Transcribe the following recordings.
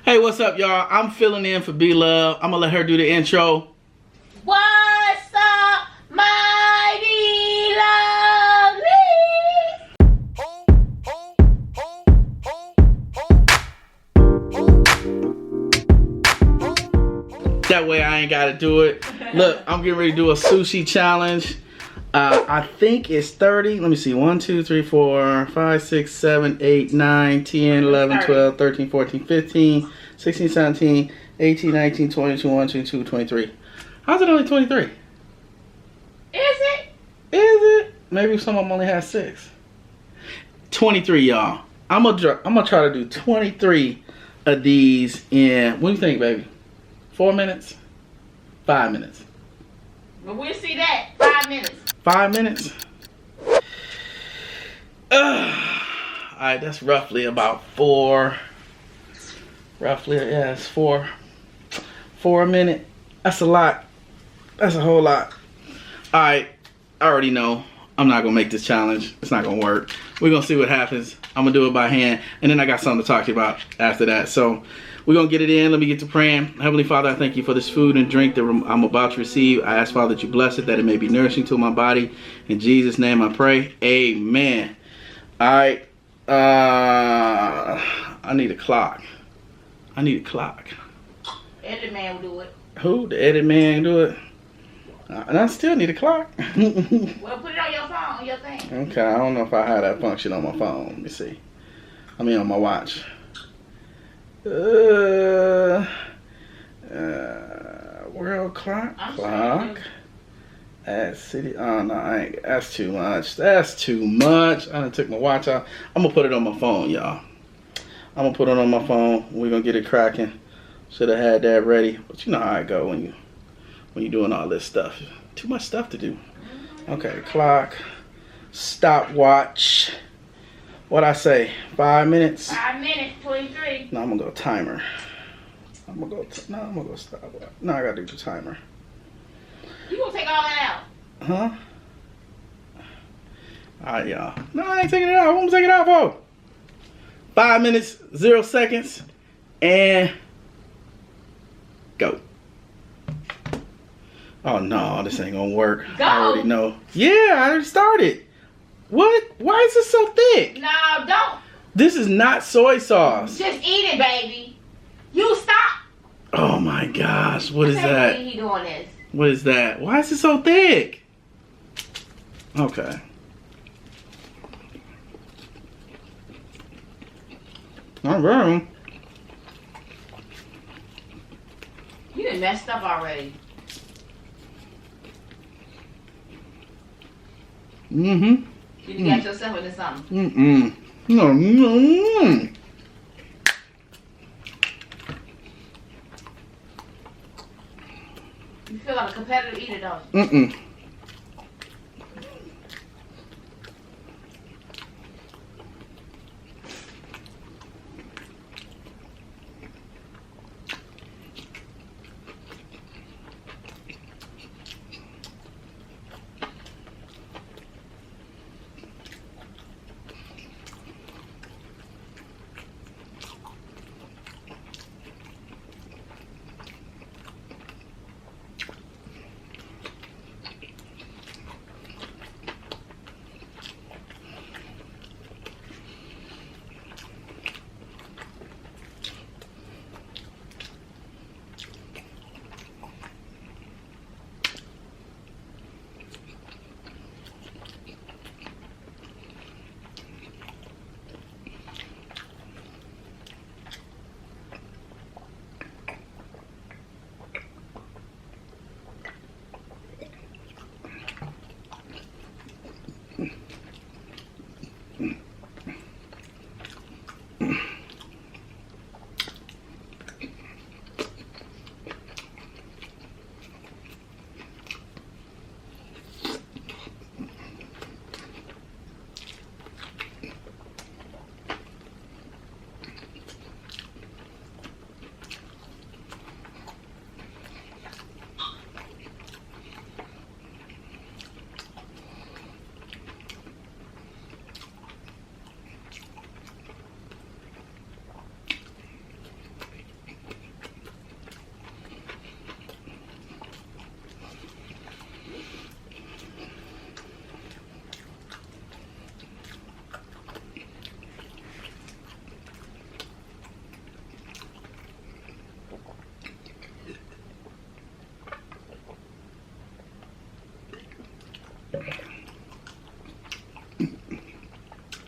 Hey, what's up, y'all? I'm filling in for B-Love. I'm gonna let her do the intro. What's up, mighty lovely? That way I ain't gotta do it. Look, I'm getting ready to do a sushi challenge. I think it's 30. Let me see. 1, 2, 3, 4, 5, 6, 7, 8, 9, 10, 11, 12, 13, 14, 15, 16, 17, 18, 19, 20, 21, 22, 23. How's it only 23? Is it? Is it? Maybe some of them only have 6. 23, y'all. I'm gonna try to do 23 of these in, what do you think, baby? 4 minutes? 5 minutes? Well, we'll see that. 5 minutes. 5 minutes? Alright, that's roughly about 4. Roughly, yeah, it's 4 a minute. That's a lot. That's a whole lot. Alright, I already know I'm not gonna make this challenge. It's not gonna work. We're gonna see what happens. I'm gonna do it by hand, and then I got something to talk to you about after that. So we're gonna get it in. Let me get to praying. Heavenly Father, I thank you for this food and drink that I'm about to receive. I ask, Father, that you bless it, that it may be nourishing to my body. In Jesus' name I pray. Amen. Alright. I need a clock. I need a clock. Edit man will do it. Who? The edit man do it? And I still need a clock. Well, put it on your phone, on your thing. Okay, I don't know if I have that function on my phone. Let me see. I mean on my watch. World clock. Clock. At city. Oh no, I ain't. That's too much. That's too much. I done took my watch out. I'm gonna put it on my phone, y'all. I'm gonna put it on my phone. We're gonna get it cracking. Should have had that ready. But you know how I go when you're doing all this stuff. Too much stuff to do. Okay, clock. Stopwatch. What'd I say? 5 minutes? 5 minutes, 23. No, I'm gonna go timer. I'm gonna go stopwatch. No, I gotta do the timer. You gonna take all that out? Huh? Alright, y'all. No, I ain't taking it out. What am I taking it out for? 5 minutes, 0 seconds, and go. Oh no, this ain't gonna work. Go. I already know. Yeah, I already started. What? Why is it so thick? No, don't. This is not soy sauce. Just eat it, baby. You stop. Oh my gosh, what is that? He doing this. What is that? Why is it so thick? Okay. All right. You done messed up already. Mm-hmm. You got yourself into something. Mm-mm. No. You feel like a competitive eater, don't you? Mm-mm.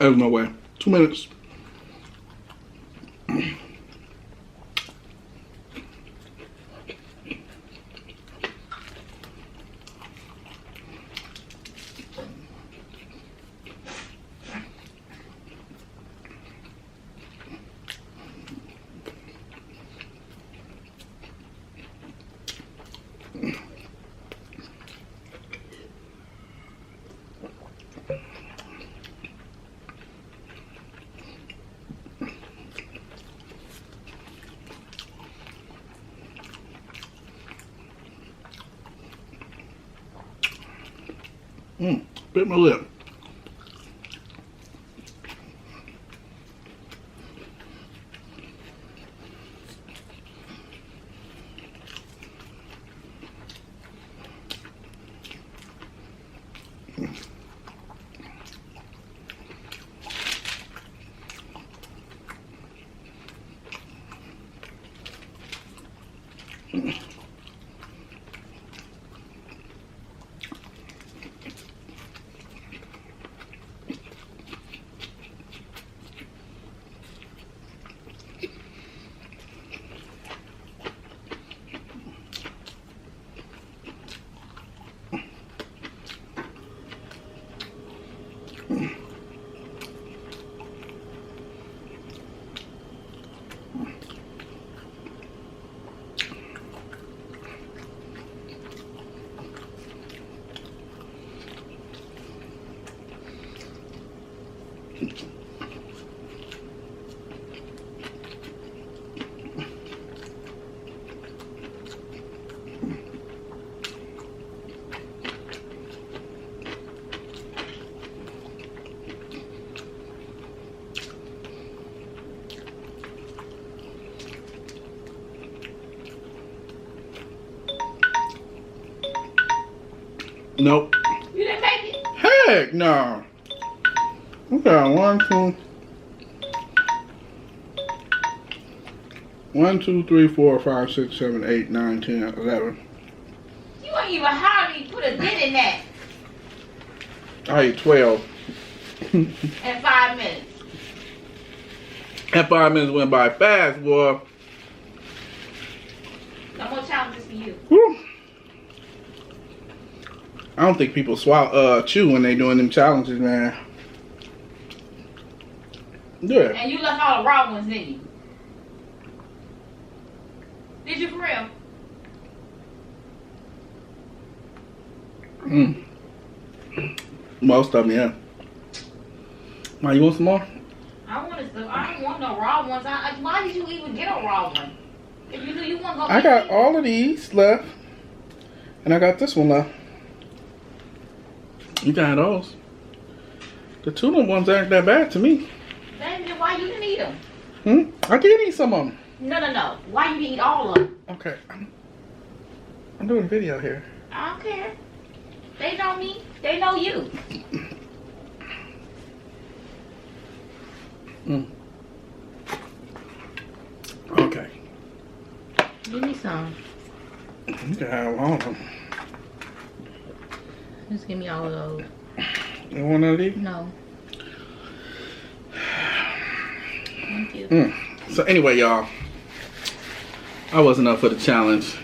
There's no way. 2 minutes. Bit my lip. Nope. You didn't make it? Heck no. We got 1, 2, 3, 4, 5, 6, 7, 8, 9, 10, 11. You ain't even hardly put a dent in that I ate 12. in 5 minutes. That 5 minutes went by fast, boy. No more challenges for you. Whew. I don't think people chew when they doing them challenges, man. Good. And you left all the raw ones, didn't you? Did you for real? Most of them, yeah. Ma, you want some more? I don't want no raw ones. Why did you even get a raw one? If you knew you weren't gonna I got all of these left. And I got this one left. You got those. The tuna ones aren't that bad to me. Then why you didn't eat them? I did eat some of them. No. Why you didn't eat all of them? Okay. I'm doing a video here. I don't care. They know me. They know you. Okay. Give me some. You can have all of them. Just give me all of those. You want none of these? No. Thank you. So anyway, y'all, I wasn't up for the challenge.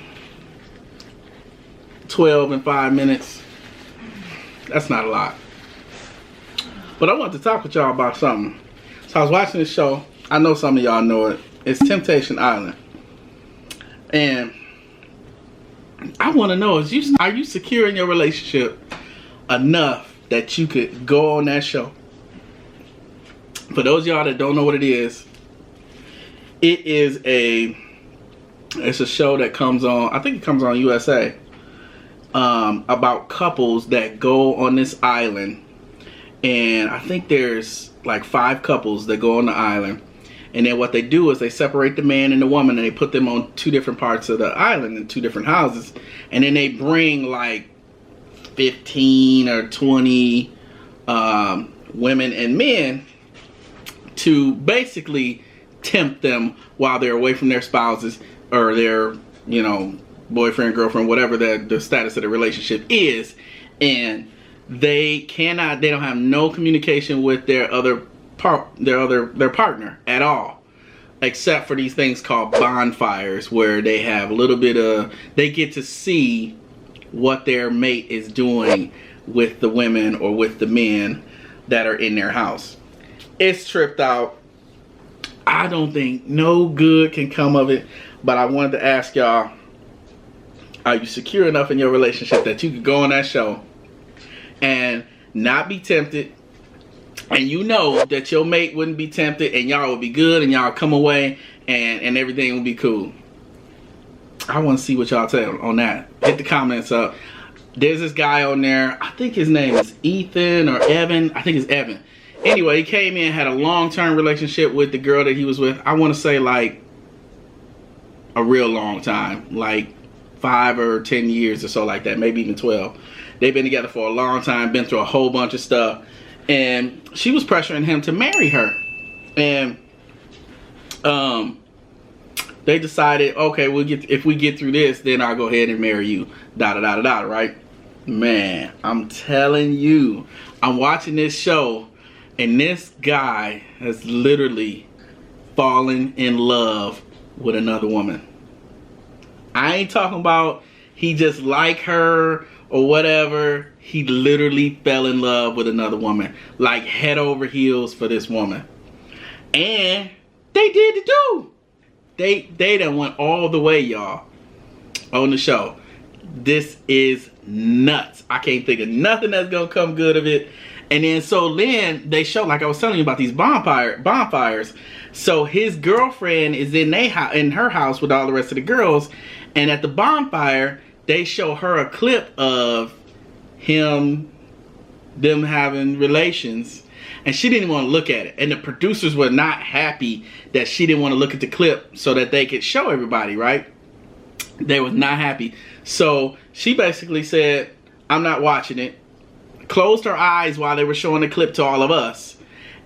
12 in 5 minutes. That's not a lot. But I want to talk with y'all about something. So I was watching this show. I know some of y'all know it. It's Temptation Island. And I want to know, are you secure in your relationship enough that you could go on that show? For those of y'all that don't know what it is it's a show that comes on, I think it comes on USA, about couples that go on this island. And I think there's like 5 couples that go on the island. And then what they do is they separate the man and the woman and they put them on 2 different parts of the island in 2 different houses. And then they bring like 15 or 20 women and men to basically tempt them while they're away from their spouses or their, boyfriend, girlfriend, whatever the status of the relationship is. And they don't have no communication with their partner at all, except for these things called bonfires, where they have a little bit of, they get to see what their mate is doing with the women or with the men that are in their house. It's tripped out. I don't think no good can come of it, but I wanted to ask y'all, are you secure enough in your relationship that you could go on that show and not be tempted, and you know that your mate wouldn't be tempted, and y'all would be good, and y'all come away and everything would be cool? I want to see what y'all tell on that. Hit the comments up. There's this guy on there, I think his name is Ethan or Evan. I think it's Evan. Anyway, he came in, had a long-term relationship with the girl that he was with. I want to say like a real long time, like 5 or 10 years or so, like that, maybe even 12. They've been together for a long time, been through a whole bunch of stuff, and she was pressuring him to marry her. And they decided, okay, if we get through this, then I'll go ahead and marry you. Right? Man, I'm telling you, I'm watching this show, and this guy has literally fallen in love with another woman. I ain't talking about he just like her or whatever. He literally fell in love with another woman, like head over heels for this woman. And they did the do. They done went all the way, y'all, on the show. This is nuts. I can't think of nothing that's gonna come good of it. And then they show, like I was telling you about these bonfires. So his girlfriend is in her house with all the rest of the girls, and at the bonfire they show her a clip of them having relations, and she didn't want to look at it. And the producers were not happy that she didn't want to look at the clip so that they could show everybody, right? They was not happy. So she basically said, I'm not watching it. Closed her eyes while they were showing the clip to all of us.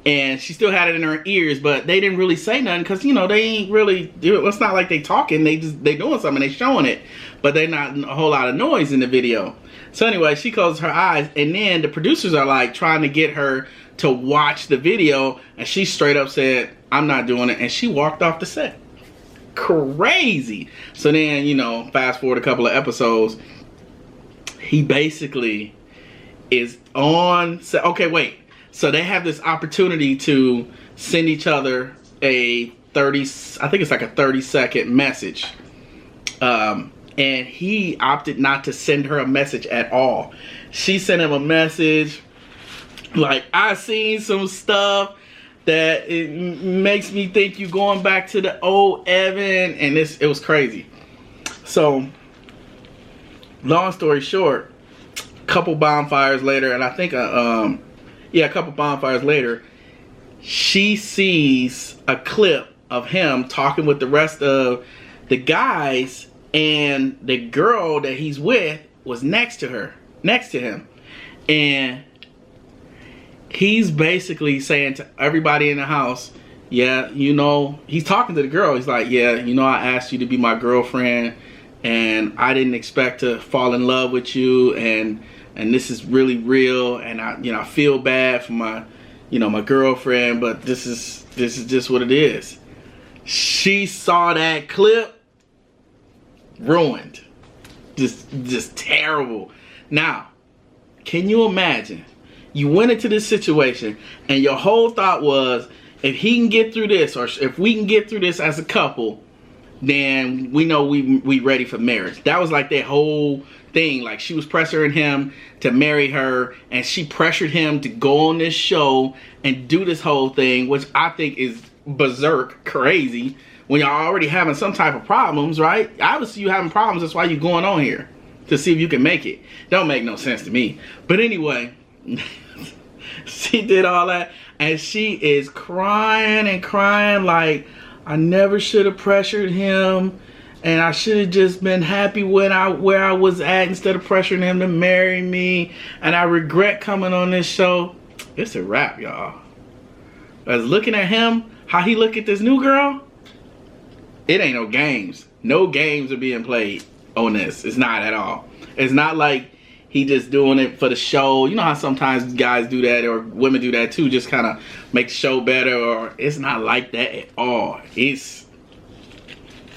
And she still had it in her ears, but they didn't really say nothing because, you know, they ain't really, it's not like they talking. They doing something, they showing it. But they not a whole lot of noise in the video. So anyway, she closed her eyes, and then the producers are like trying to get her to watch the video, and she straight up said, I'm not doing it, and she walked off the set. Crazy. So then, you know, fast forward a couple of episodes, he basically is on set. Okay, wait. So they have this opportunity to send each other a 30-second message. And he opted not to send her a message at all. She sent him a message like, I seen some stuff that it makes me think you going back to the old Evan, and it was crazy. So, long story short, a couple bonfires later, and I think a couple bonfires later, she sees a clip of him talking with the rest of the guys, and the girl that he's with was next to him, and he's basically saying to everybody in the house, yeah, you know, he's talking to the girl. He's like, yeah, you know, I asked you to be my girlfriend, and I didn't expect to fall in love with you, and this is really real, and I feel bad for my girlfriend, but this is just what it is. She saw that clip, ruined, just terrible. Now, can you imagine? You went into this situation and your whole thought was, if he can get through this, or if we can get through this as a couple, then we know we ready for marriage. That was like their whole thing. Like, she was pressuring him to marry her, and she pressured him to go on this show and do this whole thing, which I think is berserk crazy when y'all already having some type of problems, right? Obviously you having problems, that's why you going on here, to see if you can make it. Don't make no sense to me. But anyway, she did all that, and she is crying and crying like, I never should have pressured him, and I should have just been happy where I was at instead of pressuring him to marry me, and I regret coming on this show. It's a wrap, y'all. As looking at him, how he look at this new girl, it ain't no games. No games are being played on this. It's not at all. It's not like he just doing it for the show. You know how sometimes guys do that, or women do that too, just kind of make the show better. Or it's not like that at all. It's,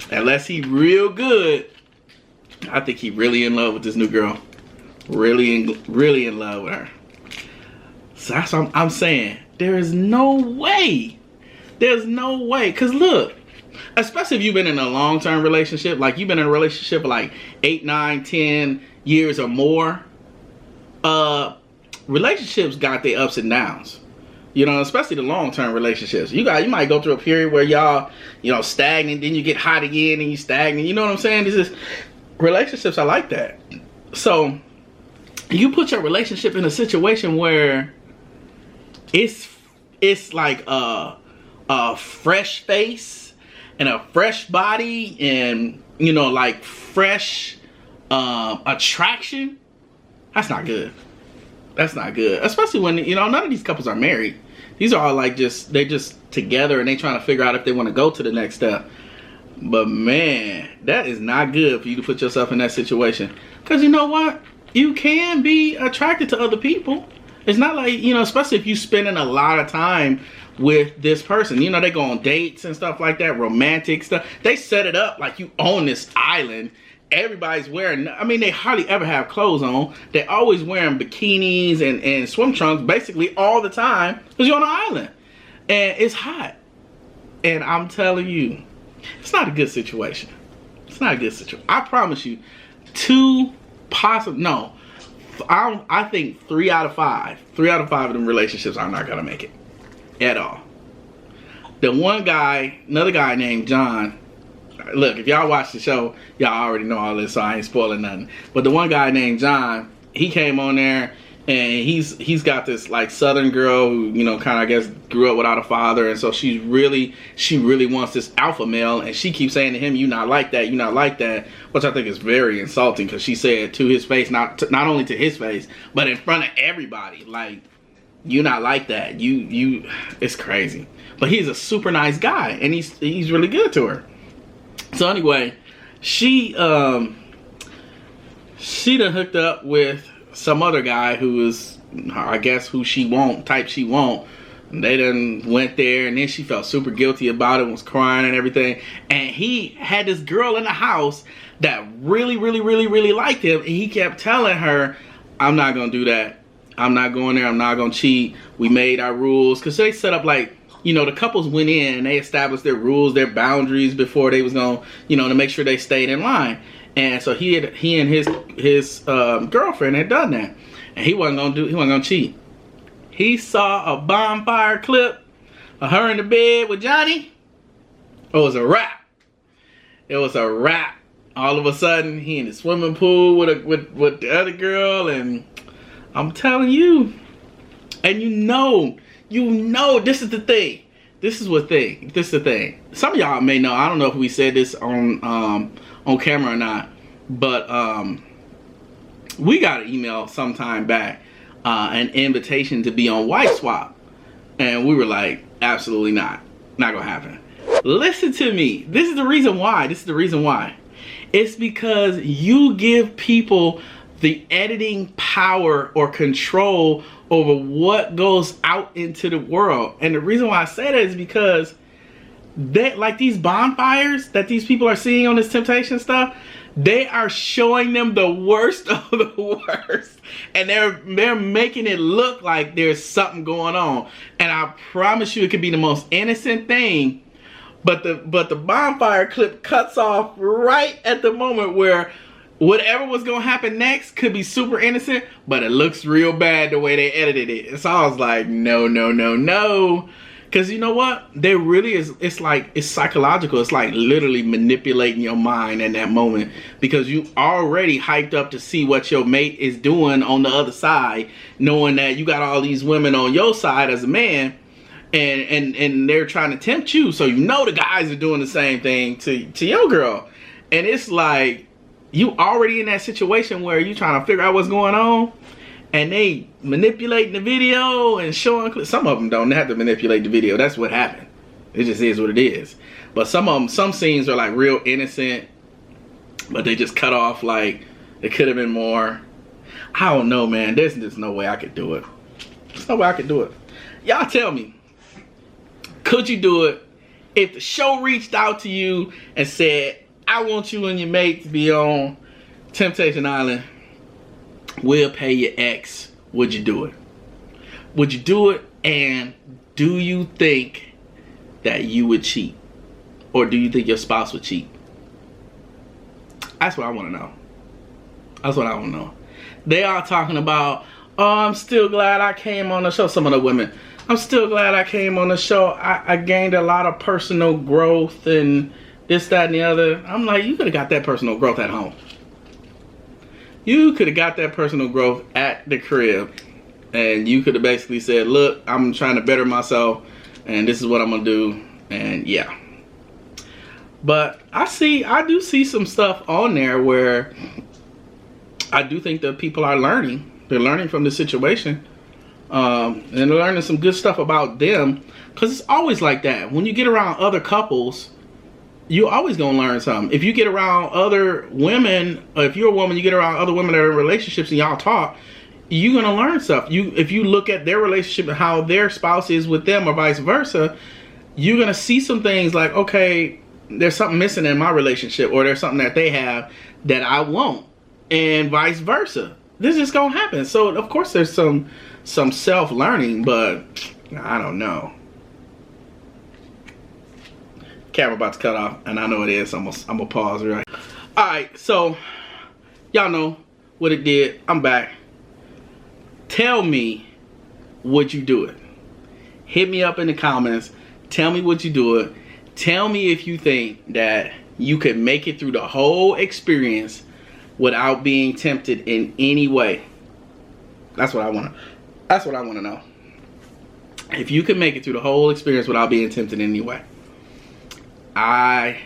unless he real good, I think he really in love with this new girl. Really in love with her. So that's what I'm saying. There is no way. There's no way. Because look, especially if you've been in a long-term relationship, like you've been in a relationship for like 8, 9, 10 years or more, relationships got their ups and downs. You know, especially the long-term relationships. You might go through a period where y'all, you know, stagnant, then you get hot again and you stagnant. You know what I'm saying? This is, relationships are like that. So you put your relationship in a situation where it's like a fresh face and a fresh body and, you know, like fresh attraction. That's not good. That's not good. Especially when, you know, none of these couples are married. These are all like they're just together and they trying to figure out if they want to go to the next step. But man, that is not good for you to put yourself in that situation. Because you know what? You can be attracted to other people. It's not like, you know, especially if you're spending a lot of time with this person. You know, they go on dates and stuff like that, romantic stuff. They set it up like you own this island. Everybody's wearing, I mean, they hardly ever have clothes on. They're always wearing bikinis and swim trunks basically all the time because you're on an island. And it's hot. And I'm telling you, it's not a good situation. It's not a good situation. I promise you, I think 3 out of 5 of them relationships are not going to make it at all. The one guy, another guy named John, look, if y'all watch the show, y'all already know all this, so I ain't spoiling nothing. But the one guy named John, he came on there, and he's got this like Southern girl who, you know, kind of, I guess, grew up without a father, and so she really wants this alpha male, and she keeps saying to him, "You not like that, you not like that," which I think is very insulting because she said to his face, not only to his face, but in front of everybody, like, "You not like that, you." It's crazy, but he's a super nice guy, and he's really good to her. So anyway, she done hooked up with some other guy who is, I guess, who she want. And they done went there, and then she felt super guilty about it, was crying and everything. And he had this girl in the house that really liked him, and he kept telling her, "I'm not gonna do that. I'm not going there. I'm not gonna cheat. We made our rules." Because they set up like, you know, the couples went in and they established their rules, their boundaries before they was gonna, you know, to make sure they stayed in line. And so he and his girlfriend had done that, and he wasn't gonna cheat. He saw a bonfire clip of her in the bed with Johnny. It was a wrap. It was a wrap. All of a sudden, he in the swimming pool with the other girl, and I'm telling you, and you know, this is the thing. This is the thing. Some of y'all may know. I don't know if we said this on camera or not, but we got an email sometime back, an invitation to be on Wife Swap, and we were like, absolutely not gonna happen. Listen to me. This is the reason why. It's because you give people the editing power or control over what goes out into the world. And the reason why I say that is because like these bonfires that these people are seeing on this temptation stuff, they are showing them the worst of the worst, and they're making it look like there's something going on. And I promise you, it could be the most innocent thing, but the bonfire clip cuts off right at the moment where whatever was gonna happen next could be super innocent, but it looks real bad the way they edited it. And so I was like, no. Because you know what? There really is, it's psychological. It's like literally manipulating your mind in that moment, because you already hyped up to see what your mate is doing on the other side, knowing that you got all these women on your side as a man, and they're trying to tempt you. So you know the guys are doing the same thing to your girl. And it's like, you already in that situation where you trying to figure out what's going on, and they manipulating the video and showing clips. Some of them don't have to manipulate the video. That's what happened. It just is what it is. But some scenes are like real innocent, but they just cut off like it could have been more. I don't know, man. There's just no way I could do it. There's no way I could do it. Y'all tell me, could you do it if the show reached out to you and said, I want you and your mate to be on Temptation Island. We'll pay your ex. Would you do it? Would you do it? And do you think that you would cheat? Or do you think your spouse would cheat? That's what I want to know. That's what I want to know. They are talking about, oh, I'm still glad I came on the show. Some of the women, I'm still glad I came on the show. I gained a lot of personal growth and this, that, and the other. I'm like, you could have got that personal growth at home. You could have got that personal growth at the crib. And you could have basically said, look, I'm trying to better myself. And this is what I'm going to do. And yeah. But I do see some stuff on there where I do think that people are learning. They're learning from the situation. And they're learning some good stuff about them. Because it's always like that. When you get around other couples, you're always going to learn something. If you get around other women, or if you're a woman, you get around other women that are in relationships and y'all talk, you're going to learn stuff. If you look at their relationship and how their spouse is with them or vice versa, you're going to see some things like, okay, there's something missing in my relationship, or there's something that they have that I won't, and vice versa. This is going to happen. So, of course, there's some self-learning, but I don't know. Camera about to cut off, and I know it is. I'm gonna pause right. All right, so y'all know what it did. I'm back. Tell me, would you do it? Hit me up in the comments. Tell me would you do it. Tell me if you think that you could make it through the whole experience without being tempted in any way. That's what I want to know. If you could make it through the whole experience without being tempted in any way. I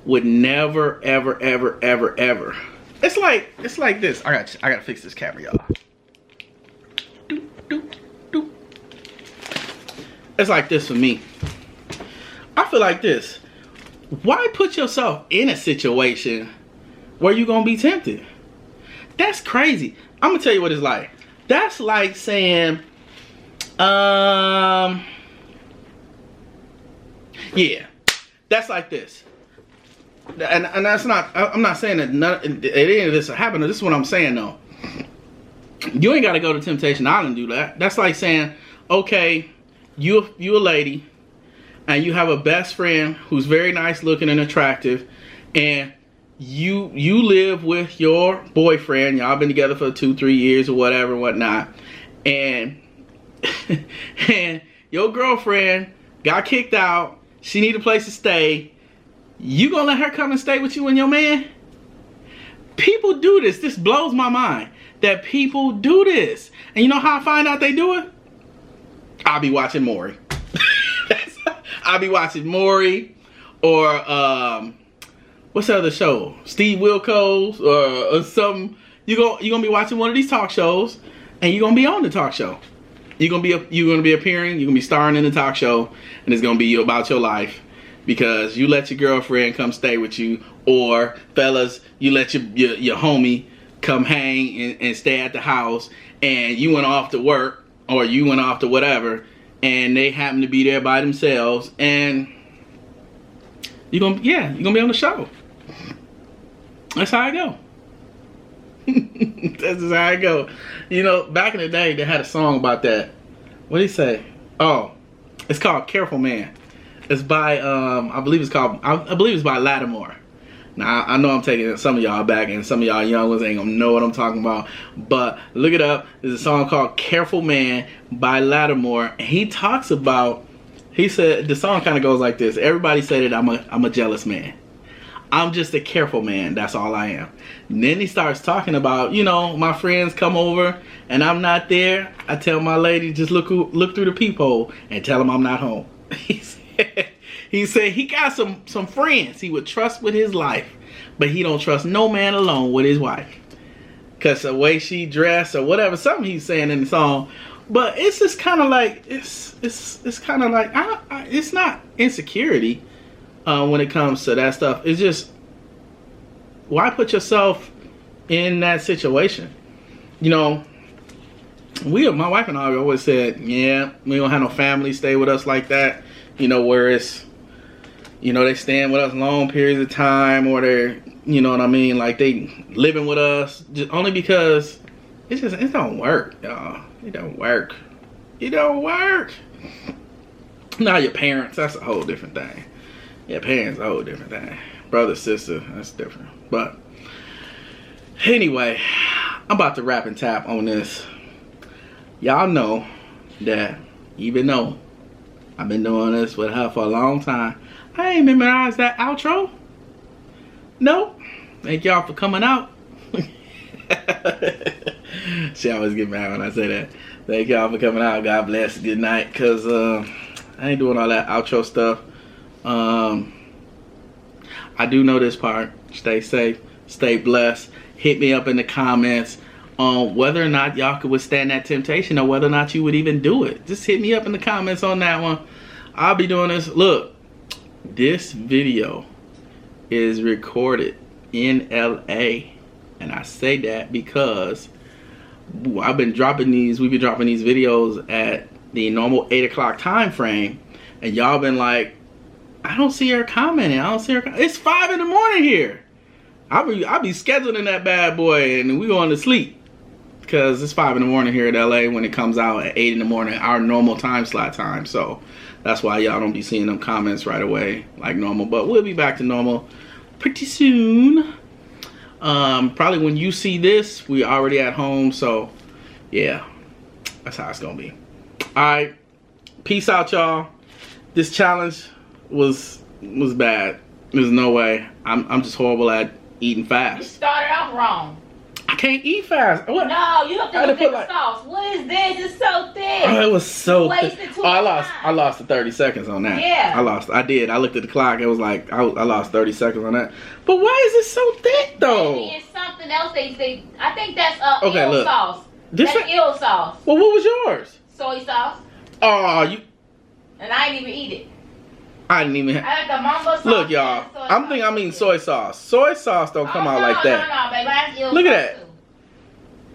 would never, ever, ever, ever, ever. It's like this. I gotta fix this camera, y'all. Doop, doop, doop. It's like this for me. I feel like this. Why put yourself in a situation where you're gonna be tempted? That's crazy. I'm gonna tell you what it's like. That's like saying, yeah. That's like this. And that's not, I'm not saying that any of this will happen. This is what I'm saying though. You ain't got to go to Temptation Island and do that. That's like saying, okay, you a lady, and you have a best friend who's very nice looking and attractive, and you live with your boyfriend. Y'all been together for 2-3 years or whatever and whatnot, and and your girlfriend got kicked out. She need a place to stay. You gonna let her come and stay with you and your man? People do this. This blows my mind that people do this. And you know how I find out they do it? I'll be watching Maury. I'll be watching Maury, or what's the other show? Steve Wilkos or something. You're gonna be watching one of these talk shows, and you're gonna be on the talk show. You're gonna be appearing. You're gonna be starring in the talk show, and it's gonna be about your life because you let your girlfriend come stay with you, or fellas, you let your homie come hang and stay at the house, and you went off to work or you went off to whatever, and they happen to be there by themselves, and you're gonna be on the show. That's how I go. That's just how I go. You know, back in the day, they had a song about that. What did he say? Oh, it's called "Careful Man." It's by I believe it's by Lattimore. Now I know I'm taking some of y'all back, and some of y'all young ones ain't gonna know what I'm talking about. But look it up. There's a song called "Careful Man" by Lattimore, and he talks about. He said the song kind of goes like this: everybody said that I'm a jealous man. I'm just a careful man. That's all I am. And then he starts talking about, you know, my friends come over and I'm not there. I tell my lady, just look through the peephole and tell them I'm not home. He said he got some friends he would trust with his life, but he don't trust no man alone with his wife. Because the way she dressed or whatever, something he's saying in the song. But it's just kind of like, it's kind of like, it's not insecurity. When it comes to that stuff, it's just, why put yourself in that situation? you know, my wife and I always said, yeah, we don't have no family stay with us like that. You know, where it's, you know, they staying with us long periods of time, or they're, you know what I mean, like they living with us, just only because it don't work, y'all. It don't work. It don't work. Now your parents, that's a whole different thing. Your parents, a whole different thing. Brother, sister, that's different. But anyway, I'm about to wrap and tap on this. Y'all know that even though I've been doing this with her for a long time, I ain't memorized that outro. Nope. Thank y'all for coming out. She always get mad when I say that. Thank y'all for coming out. God bless. Good night. Cause I ain't doing all that outro stuff. I do know this part. Stay safe. Stay blessed. Hit me up in the comments on whether or not y'all could withstand that temptation, or whether or not you would even do it. Just hit me up in the comments on that one. I'll be doing this. Look, this video is recorded in LA, and I say that because we've been dropping these videos at the normal 8 o'clock time frame, and y'all been like, I don't see her commenting. I don't see her. It's 5 in the morning here. I'll be scheduling that bad boy, and we going to sleep because it's 5 in the morning here at LA when it comes out at 8 in the morning, our normal time slot time. So that's why y'all don't be seeing them comments right away like normal. But we'll be back to normal pretty soon. Probably when you see this, we already at home. So yeah, that's how it's gonna be. All right, peace out, y'all. This challenge was bad. There's no way. I'm just horrible at eating fast. You started off wrong. I can't eat fast. What? No, you have to look at the sauce. What is this? It's so thick. Oh, it was so thick. Wasted too much I lost the 30 seconds on that. Yeah. I did. I looked at the clock. It was like I lost 30 seconds on that. But why is it so thick though? Maybe it's something else they say. I think that's okay, eel look. sauce. This That's eel sauce. Well, what was yours? Soy sauce. Oh, you. And I didn't even eat it. I didn't even. I like the mambo sauce. Look, y'all. I mean soy sauce. Soy sauce don't come out like that. No, baby. That's eel Look sauce at that. too.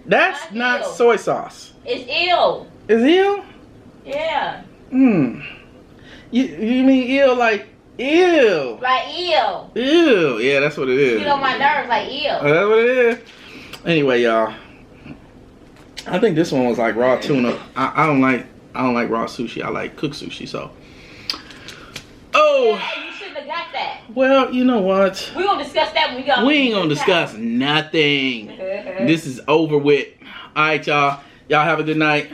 That's not eel. soy sauce. It's eel. Is eel? Yeah. You mean eel like ew? Like eel. Ew. Yeah, that's what it is. You know my nerves like eel. Oh, that's what it is. Anyway, y'all. I think this one was like raw tuna. I don't like raw sushi. I like cooked sushi. So. Oh. Yeah, you shouldn't have got that. Well, you know what? We're gonna discuss that when we go. We ain't gonna discuss nothing. This is over with. All right, y'all. Y'all have a good night.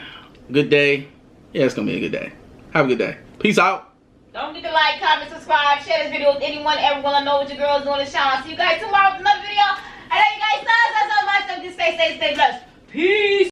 Good day. Yeah, it's gonna be a good day. Have a good day. Peace out. Don't forget to like, comment, subscribe, share this video with anyone, everyone. I know what your girl is doing this channel. I'll see you guys tomorrow with another video. I love you guys so much. Just stay safe, stay blessed. Peace.